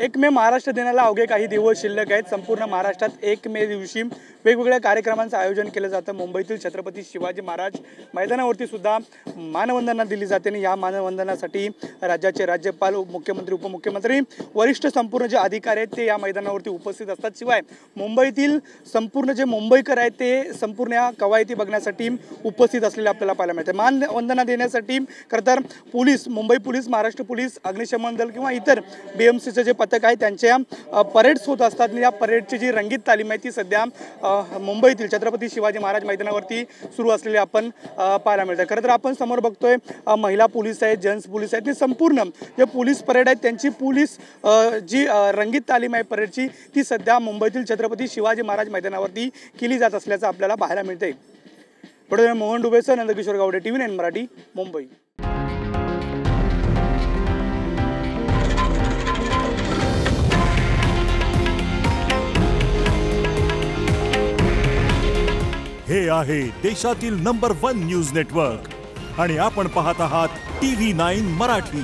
1 मे महाराष्ट्र दिनाला अवघे काही दिवस शिल्लक आहेत। संपूर्ण महाराष्ट्रात 1 मे दिवशी वेगवेगळ्या कार्यक्रमांचं आयोजन केलं जातं। मुंबईतील छत्रपती शिवाजी महाराज मैदानावरती सुद्धा मानवंदना दिली जाते आणि या मानवंदनासाठी राज्याचे राज्यपाल, मुख्यमंत्री, उपमुख्यमंत्री, वरिष्ठ संपूर्ण जे अधिकारी आहेत ते या मैदानावरती उपस्थित असतात। शिवाय मुंबईतील संपूर्ण जे मुंबईकर आहेत ते संपूर्ण या कवायती बघण्यासाठी उपस्थित असलेले आपल्याला पाहायला मिळते। मानवंदना देण्यासाठी खरं तर police, Mumbai police, Maharashtra police, अग्निशमन दल किंवा इतर BMCचे जे पथक आहे त्यांच्या परेड्स होत असतात आणि या परेडची जी रंगीत तालीम आहे ती सध्या मुंबईतील छत्रपती शिवाजी महाराज मैदानावरती सुरू असलेले आपण पाहायला मिळते। खरं तर आपण समोर बघतोय महिला पोलीस आहेत, जेंट्स पोलीस आहेत, संपूर्ण जे पोलीस परेड आहेत त्यांची पोलीस जी रंगीत तालीम आहे परेडची ती सध्या मुंबईतील छत्रपती शिवाजी महाराज मैदानावरती केली जात असल्याचं आपल्याला पाहायला मिळते। पुढे मोहन डुबेसह नंदकिशोर गावडे, TV9 मराठी, मुंबई। हे आहे देशातील नंबर 1 न्यूज नेटवर्क आणि आपण पाहत आहात TV9 मराठी।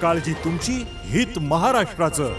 काळजी तुमची, हित महाराष्ट्राचं।